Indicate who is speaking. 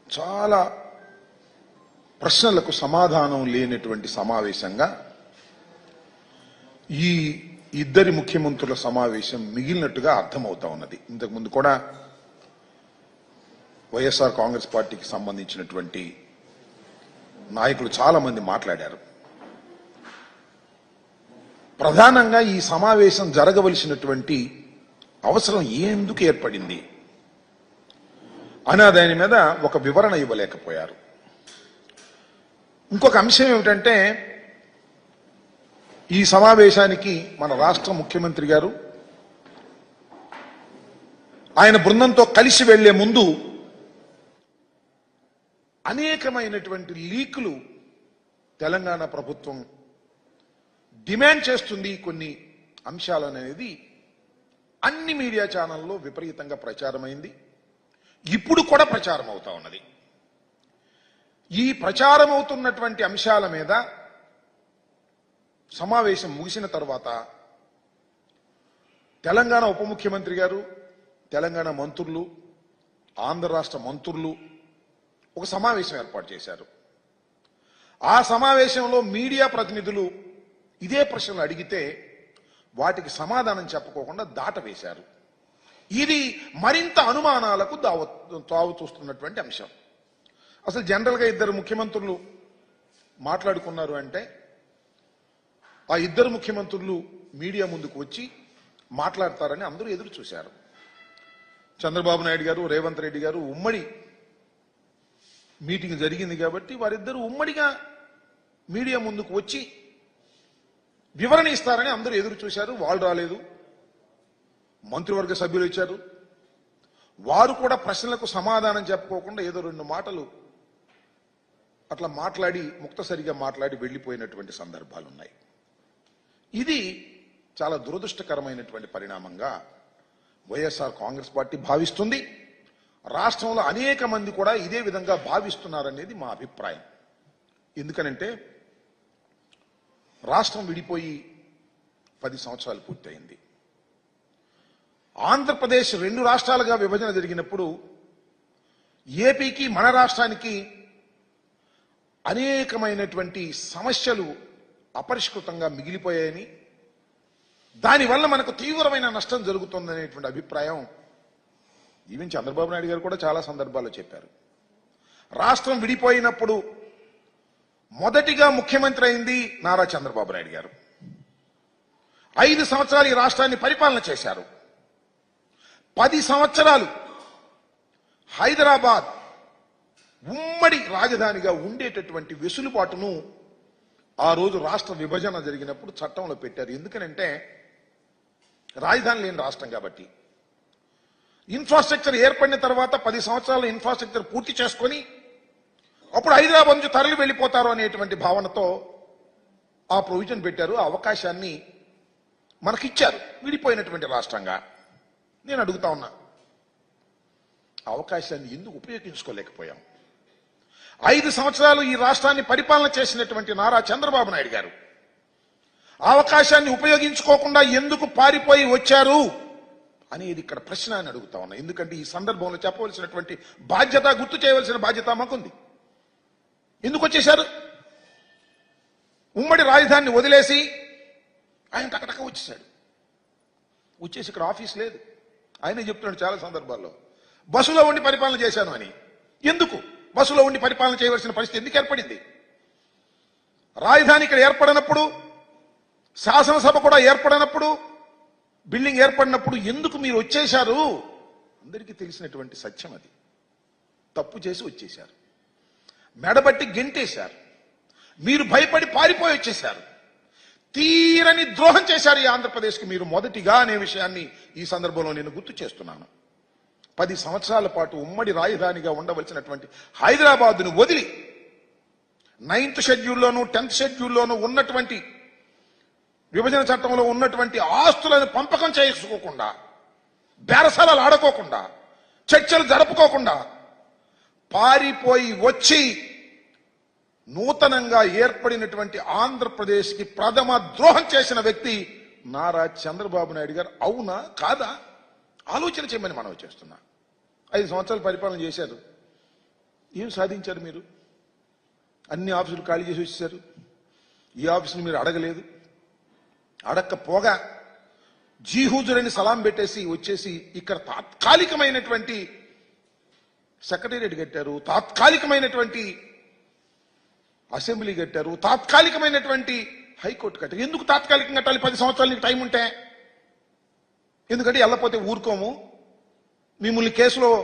Speaker 1: చాలా ప్రశ్నలకు సమాధానం లేనటువంటి సమావేశంగా ఈ ఇద్దరి ముఖ్యమంత్రుల సమావేశం మిగిలినట్టుగా అర్థమవుతా ఉన్నది. ఇంతకుముందు కూడా వైఎస్ఆర్ కాంగ్రెస్ పార్టీకి సంబంధించినటువంటి నాయకులు చాలా మంది మాట్లాడారు. ప్రధానంగా ఈ సమావేశం జరగవలసినటువంటి అవసరం ఎందుకు ఏర్పడింది అనే దాని మీద ఒక వివరణ ఇవ్వలేకపోయారు. ఇంకొక అంశం ఏమిటంటే, ఈ సమావేశానికి మన రాష్ట్ర ముఖ్యమంత్రి గారు ఆయన బృందంతో కలిసి వెళ్లే ముందు అనేకమైనటువంటి లీకులు తెలంగాణ ప్రభుత్వం డిమాండ్ చేస్తుంది కొన్ని అంశాలు అనేది అన్ని మీడియా ఛానల్లో విపరీతంగా ప్రచారమైంది. ఇప్పుడు కూడా ప్రచారం అవుతా ఉన్నది. ఈ ప్రచారం అవుతున్నటువంటి అంశాల మీద సమావేశం ముగిసిన తర్వాత తెలంగాణ ఉప ముఖ్యమంత్రి గారు, తెలంగాణ మంత్రులు, ఆంధ్ర రాష్ట్ర మంత్రులు ఒక సమావేశం ఏర్పాటు చేశారు. ఆ సమావేశంలో మీడియా ప్రతినిధులు ఇదే ప్రశ్నలు అడిగితే వాటికి సమాధానం చెప్పుకోకుండా దాటవేశారు. ఇది మరింత అనుమానాలకు తావు చూస్తున్నటువంటి అంశం. అసలు జనరల్గా ఇద్దరు ముఖ్యమంత్రులు మాట్లాడుకున్నారు అంటే ఆ ఇద్దరు ముఖ్యమంత్రులు మీడియా ముందుకు వచ్చి మాట్లాడతారని అందరూ ఎదురు చూశారు. చంద్రబాబు నాయుడు గారు, రేవంత్ రెడ్డి గారు ఉమ్మడి మీటింగ్ జరిగింది కాబట్టి వారిద్దరూ ఉమ్మడిగా మీడియా ముందుకు వచ్చి వివరణ ఇస్తారని అందరూ ఎదురు చూశారు. వాళ్ళు రాలేదు. మంత్రివర్గ సభ్యులు ఇచ్చారు. వారు కూడా ప్రశ్నలకు సమాధానం చెప్పుకోకుండా ఏదో రెండు మాటలు అట్లా మాట్లాడి ముక్తసరిగా మాట్లాడి వెళ్లిపోయినటువంటి సందర్భాలు ఉన్నాయి. ఇది చాలా దురదృష్టకరమైనటువంటి పరిణామంగా వైఎస్ఆర్ కాంగ్రెస్ పార్టీ భావిస్తుంది. రాష్ట్రంలో అనేక మంది కూడా ఇదే విధంగా భావిస్తున్నారనేది మా అభిప్రాయం. ఎందుకనంటే రాష్ట్రం విడిపోయి 10 సంవత్సరాలు పూర్తయింది. ఆంధ్రప్రదేశ్ 2 రాష్ట్రాలుగా విభజన జరిగినప్పుడు ఏపీకి మన రాష్ట్రానికి అనేకమైనటువంటి సమస్యలు అపరిష్కృతంగా మిగిలిపోయాయని, దానివల్ల మనకు తీవ్రమైన నష్టం జరుగుతుందనేటువంటి అభిప్రాయం ఈవెన్ చంద్రబాబు నాయుడు గారు కూడా చాలా సందర్భాల్లో చెప్పారు. రాష్ట్రం విడిపోయినప్పుడు మొదటిగా ముఖ్యమంత్రి అయింది నారా చంద్రబాబు నాయుడు గారు. 5 సంవత్సరాలు ఈ రాష్ట్రాన్ని పరిపాలన చేశారు. 10 సంవత్సరాలు హైదరాబాద్ ఉమ్మడి రాజధానిగా ఉండేటటువంటి వెసులుబాటును ఆ రోజు రాష్ట్ర విభజన జరిగినప్పుడు చట్టంలో పెట్టారు. ఎందుకనంటే రాజధాని లేని రాష్ట్రం కాబట్టి. ఇన్ఫ్రాస్ట్రక్చర్ ఏర్పడిన తర్వాత 10 సంవత్సరాలు ఇన్ఫ్రాస్ట్రక్చర్ పూర్తి చేసుకొని అప్పుడు హైదరాబాద్ నుంచి తరలి వెళ్ళిపోతారు అనేటువంటి భావనతో ఆ ప్రొవిజన్ పెట్టారు. ఆ అవకాశాన్ని మనకిచ్చారు విడిపోయినటువంటి రాష్ట్రంగా. నేను అడుగుతా ఉన్నా, అవకాశాన్ని ఎందుకు ఉపయోగించుకోలేకపోయాం? 5 సంవత్సరాలు ఈ రాష్ట్రాన్ని పరిపాలన చేసినటువంటి నారా చంద్రబాబు నాయుడు గారు అవకాశాన్ని ఉపయోగించుకోకుండా ఎందుకు పారిపోయి వచ్చారు అనేది ఇక్కడ ప్రశ్న అని అడుగుతా ఉన్నా. ఎందుకంటే ఈ సందర్భంలో చెప్పవలసినటువంటి బాధ్యత, గుర్తు చేయవలసిన బాధ్యత మాకుంది. ఎందుకు వచ్చేశారు? ఉమ్మడి రాజధానిని వదిలేసి ఆయన టకటక వచ్చేసాడు. వచ్చేసి ఇక్కడ ఆఫీస్ లేదు. ఆయనే చెప్తున్నాడు చాలా సందర్భాల్లో, బస్సులో ఉండి పరిపాలన చేశాను అని. ఎందుకు బస్సులో ఉండి పరిపాలన చేయవలసిన పరిస్థితి ఎందుకు ఏర్పడింది? రాజధాని ఇక్కడ ఏర్పడినప్పుడు, శాసనసభ కూడా ఏర్పడినప్పుడు, బిల్డింగ్ ఏర్పడినప్పుడు ఎందుకు మీరు వచ్చేశారు? అందరికీ తెలిసినటువంటి సత్యం అది. తప్పు చేసి వచ్చేశారు. మెడబట్టి గెంటేశారు. మీరు భయపడి పారిపోయి వచ్చేశారు. తీరని ద్రోహం చేశారు ఈ ఆంధ్రప్రదేశ్కి మీరు మొదటిగా అనే విషయాన్ని ఈ సందర్భంలో నేను గుర్తు చేస్తున్నాను. 10 సంవత్సరాల పాటు ఉమ్మడి రాజధానిగా ఉండవలసినటువంటి హైదరాబాద్ను వదిలి 9th షెడ్యూల్లోనూ 10th షెడ్యూల్లోనూ ఉన్నటువంటి విభజన చట్టంలో ఉన్నటువంటి ఆస్తులను పంపకం చేసుకోకుండా, బేరసాలాలు ఆడుకోకుండా, చర్చలు జరుపుకోకుండా పారిపోయి వచ్చి నూతనంగా ఏర్పడినటువంటి ఆంధ్రప్రదేశ్కి ప్రథమ ద్రోహం చేసిన వ్యక్తి నారా చంద్రబాబు నాయుడు గారు. అవునా కాదా ఆలోచన చేయమని మనం చేస్తున్నా. 5 సంవత్సరాలు పరిపాలన చేశారు. ఏం సాధించారు మీరు? అన్ని ఆఫీసులు ఖాళీ చేసి వచ్చేసారు. ఈ ఆఫీసులు మీరు అడగలేదు. అడగకపోగా జీహూజురని సలాం పెట్టేసి వచ్చేసి ఇక్కడ తాత్కాలికమైనటువంటి సెక్రటేరియట్ కట్టారు, తాత్కాలికమైనటువంటి అసెంబ్లీ కట్టారు, తాత్కాలికమైనటువంటి హైకోర్టు కట్టారు. ఎందుకు తాత్కాలికంగా కట్టాలి? 10 సంవత్సరాలు నీకు టైం ఉంటే. ఎందుకంటే వెళ్ళపోతే ఊరుకోము, మిమ్మల్ని కేసులో